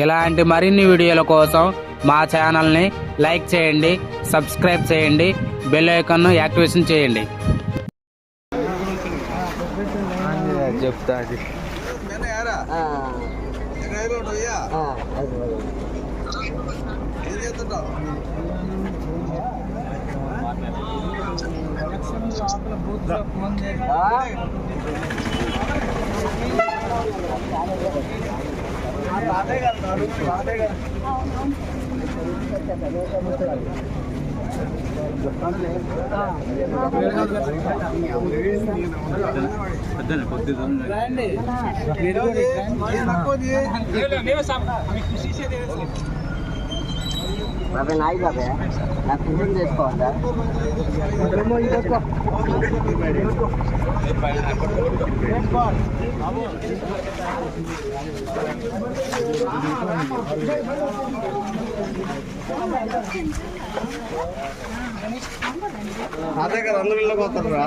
ఇలాంటి మరిన్ని వీడియోల కోసం మా ఛానల్ని లైక్ చేయండి, సబ్స్క్రైబ్ చేయండి, బెల్ ఐకాన్ను యాక్టివేషన్ చేయండి. చెప్తా అది బాబాయ్ నాయి బాబాయ్ నాకు టిఫిన్ చేసుకోవద్దా? అదే కదా అందరూ ఇళ్ళకి వస్తారా?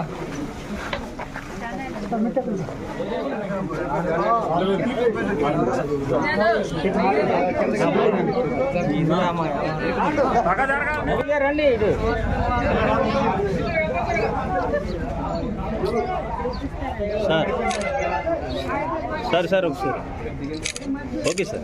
రండి ఇది సార్ సార్ ఒకసారి ఓకే సార్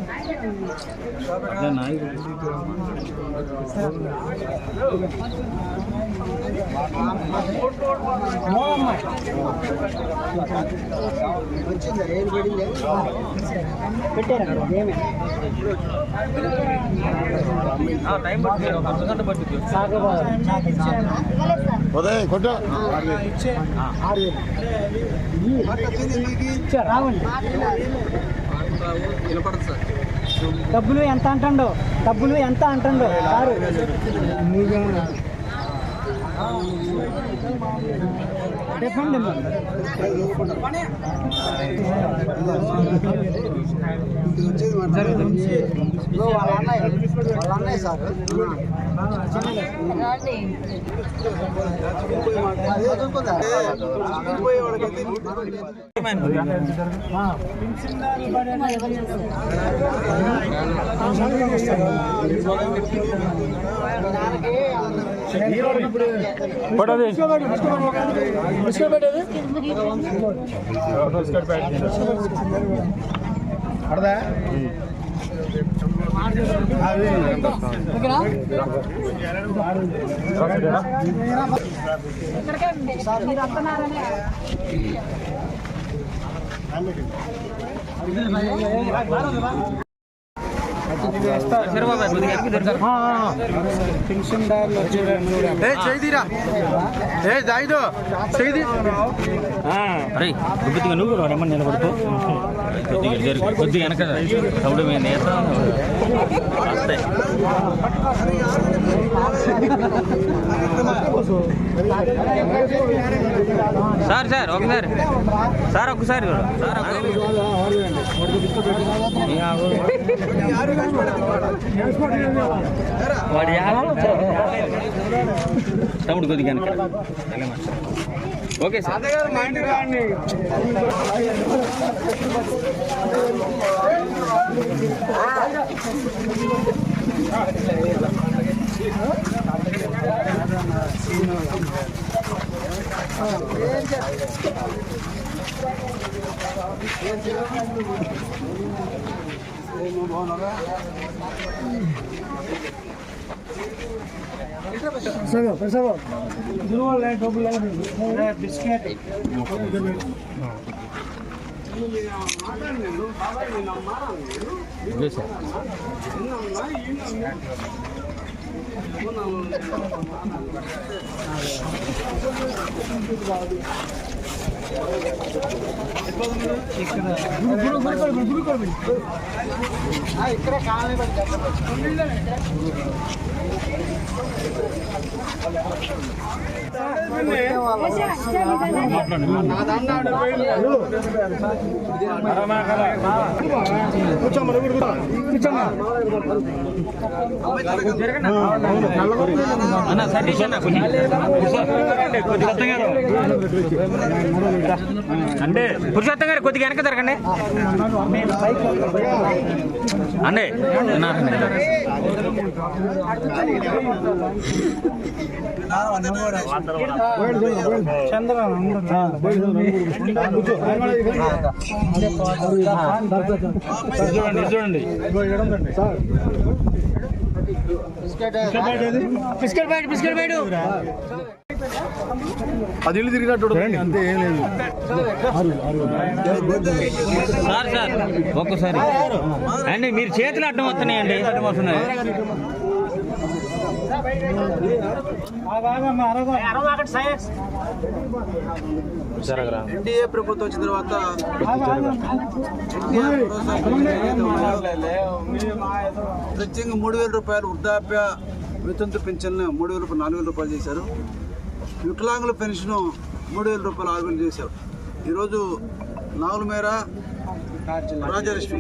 టైం పడుతుంది, ఒక అర్ధగంట పడుతుంది. డబ్బులు ఎంత అంటుండో సారు చెప్పండి. వాళ్ళ అన్నయ్య సార్ అడదా కొద్దిగా నువ్వు కూడా ఏమన్నా నిలబడుతూ కొద్దిగా వెనక తప్పుడు మేము నేత సార్ సార్ ఒకసారి సార్ ఒకసారి వాడి తమ్ముడు కొద్దిగా వెనక ఓకే సార్. బిస్కెట్ ఇక్కడ కాలనీ అంటే పురుషోత్తం గారు కొద్దిగా వెనక జరగండి. అండి విన్నారండి కదా. చూడండి అది ఇల్లు తిరిగినట్టు అంతే ఏం లేదు. సార్ ఒక్కసారి అండి మీరు చేతులు అడ్డం వస్తున్నాయండి, అడ్డం వస్తున్నాయి. ఎన్డీఏ ప్రభుత్వం వచ్చిన తర్వాత ప్రత్యేకంగా 3,000 రూపాయలు వృద్ధాప్య వితంతు పెన్షన్ 3,000 రూపాయలు 4,000 రూపాయలు చేశారు. వికలాంగుల పెన్షన్ 3,000 రూపాయలు 6,000 చేశారు. ఈరోజు నాగులమేర రాజలక్ష్మి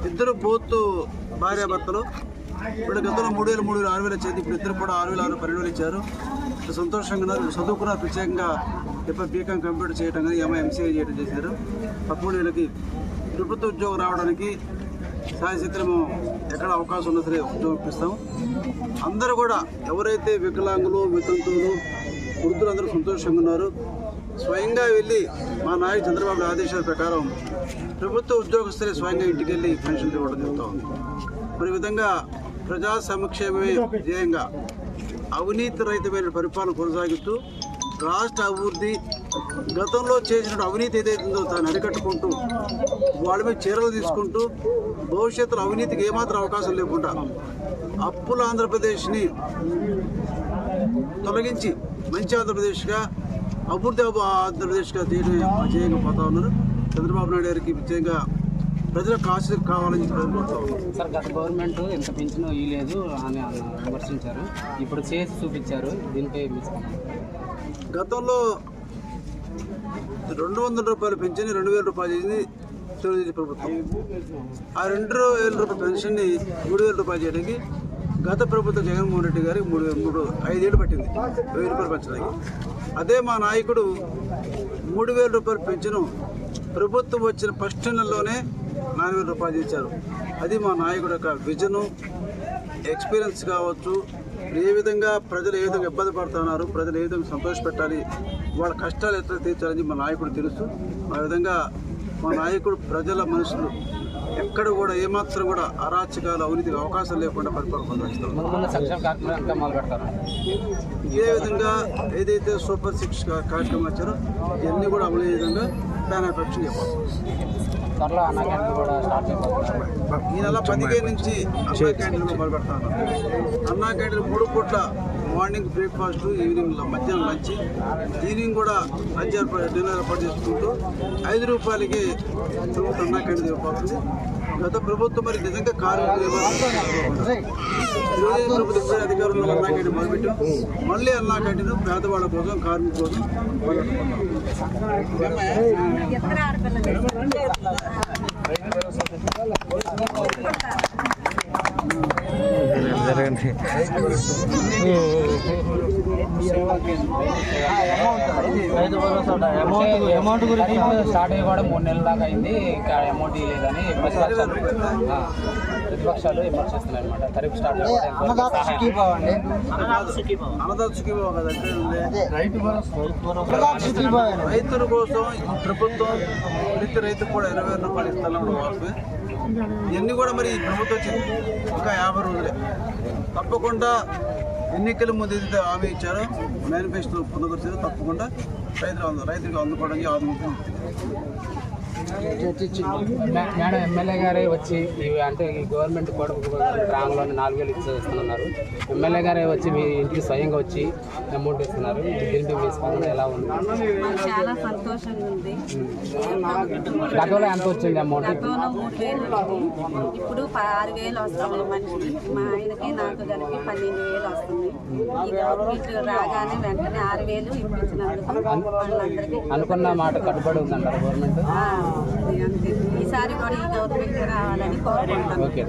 ఇద్దరు బోత్ భార్యాభర్తలు ఇప్పుడు గతంలో 3,000 6,000 వచ్చేది. ఇప్పుడు ఇద్దరు కూడా 6,000 12,000 ఇచ్చారు. సంతోషంగా ఉన్నారు. చదువుకున్నారు. ప్రత్యేకంగా ఇప్పుడు బీకాం కంప్యూటర్ చేయడం కానీ ఎంసీఏ చేయడం చేశారు. 13,000కి ప్రభుత్వ ఉద్యోగం రావడానికి సాయశక్తులము ఎక్కడ అవకాశం ఉన్నా సరే ఉద్యోగం ఇప్పిస్తాం. అందరూ కూడా ఎవరైతే వికలాంగులు వితంతువులు వృద్ధులందరూ సంతోషంగా ఉన్నారు. స్వయంగా వెళ్ళి మా నాయకుడు చంద్రబాబు ఆదేశాల ప్రకారం ప్రభుత్వ ఉద్యోగస్తులే స్వయంగా ఇంటికి వెళ్ళి పెన్షన్ ఇవ్వడం జరుగుతూ ఉంది. మరి ఈ విధంగా ప్రజా సంక్షేమమే ధ్యేయంగా అవినీతి రహితమైన పరిపాలన కొనసాగిస్తూ రాష్ట్ర అభివృద్ధి గతంలో చేసిన అవినీతి ఏదైతుందో దాన్ని అరికట్టుకుంటూ వాళ్ళ మీద చర్యలు తీసుకుంటూ భవిష్యత్తులో అవినీతికి ఏమాత్రం అవకాశం లేకుండా అప్పుల ఆంధ్రప్రదేశ్ని తొలగించి మంచి ఆంధ్రప్రదేశ్గా అభివృద్ధి ఆంధ్రప్రదేశ్గా చేయకపోతా ఉన్నారు. చంద్రబాబు నాయుడు గారికి ప్రత్యేకంగా ప్రజలకు ఆశ కావాలని కోరుకుంటా ఉన్నారు. సార్ గత గవర్నమెంట్ ఇంత పెన్షన్ ఇవ్వలేదు అని విమర్శించారు. ఇప్పుడు చేసి చూపించారు. దీనిపై గతంలో 200 రూపాయలు పెన్షన్ 2,000 రూపాయలు చేసింది తెలుగుదేశం ప్రభుత్వం. ఆ 2,000 రూపాయల పెన్షన్ని 3,000 రూపాయలు చేయడానికి గత ప్రభుత్వం జగన్మోహన్ రెడ్డి గారికి 5 ఏళ్ళు పట్టింది 1,000 రూపాయలు పెంచడానికి. అదే మా నాయకుడు 3,000 రూపాయలు పెన్షన్ ప్రభుత్వం వచ్చిన ఫస్ట్ నెలలోనే 4,000 రూపాయలు ఇచ్చారు. అది మా నాయకుడు యొక్క విజను, ఎక్స్పీరియన్స్ కావచ్చు. ఏ విధంగా ప్రజలు ఏ విధంగా ఇబ్బంది పడుతున్నారు, ప్రజలు ఏ విధంగా సంతోషపెట్టాలి, వాళ్ళ కష్టాలు ఎట్లా తీర్చాలని మా నాయకుడు తెలుసు. ఆ విధంగా మా నాయకుడు ప్రజల మనసులు ఎక్కడ కూడా ఏమాత్రం కూడా అరాచకాలు అవినీతికి అవకాశం లేకుండా పరిపాలన కొనసాగిస్తారు. ఇదే విధంగా ఏదైతే సూపర్ 6 కార్యక్రమం వచ్చారో ఇవన్నీ కూడా అమలు అయ్యే విధంగా ప్లాన్ ఆఫ్ యాక్షన్ చెప్పాలి. ఈ నెల 15 నుంచి అన్నా క్యాంటీన్లో మొదలుపెడతాను. అన్నా క్యాంటీన్ 3 పూట్ల మార్నింగ్ బ్రేక్ఫాస్ట్, ఈవినింగ్ మధ్యాహ్నం లంచ్, ఈవినింగ్ కూడా లంచ్ డిన్నర్ ఏర్పాటు చేసుకుంటూ 5 రూపాయలకి ప్రభుత్వం అన్నా క్యాంటీన్ ఇవ్వబోతుంది. గత ప్రభుత్వం మరి నిజంగా కార్మికులు ఈరోజు ప్రభుత్వం అధికారులు అన్నా క్యాంటీన్ మొదలుపెట్టాం. మళ్ళీ అన్నా క్యాంటీన్ పేదవాళ్ళ కోసం కార్మికుల కోసం అమౌంట్ గురించి స్టార్ట్ అయ్యి కూడా 3 నెలల దాకా అయింది. ఇంకా అమౌంట్ ఇవ్వలేదని ప్రతిపక్షాలు విమర్శిస్తున్నాయి అనమాట. ఖరీఫ్ స్టార్ట్ రైతుల కోసం ప్రభుత్వం ప్రతి రైతుకు కూడా 20,000 రూపాయలు ఇస్తాను వాసమే. ఇవన్నీ కూడా మరి ప్రభుత్వం ఇంకా 50 రోజులే. తప్పకుండా ఎన్నికల ముందు ఏదైతే హామీ ఇచ్చారో మేనిఫెస్టో పొందకొచ్చారో తప్పకుండా రైతులకు అందుకోవడానికి ఆదుకుంటుంది. మేడం ఎమ్మెల్యే గారే వచ్చి అంటే ఈ గవర్నమెంట్ కూడా గ్రామంలోనే 4,000 ఇస్తున్నారు. ఎమ్మెల్యే గారే వచ్చి మీ ఇంటికి స్వయంగా వచ్చి అమౌంట్ ఇస్తున్నారు. దీనికి మీ స్పందన ఎలా ఉంది? చాలా సంతోషంగా ఉంది. గతంలో ఎంత వచ్చింది అమౌంట్? గతంలో 3,000 ఇప్పుడు 6,000 వస్తుంది మనిషికి. మా ఆయనకి నాకు కలిపి 12,000 వస్తుంది. ఈ గవర్నమెంట్ రాగానే వెంటనే 6,000 ఇప్పించినందుకు వాళ్ళందరికీ అనుకున్న మాట కట్టుబడి ఉందంటారు గవర్నమెంట్. అంతే. ఈసారి కూడా ఈ గవర్నమెంట్ రావాలని కోరుకుంటాను. ఓకే.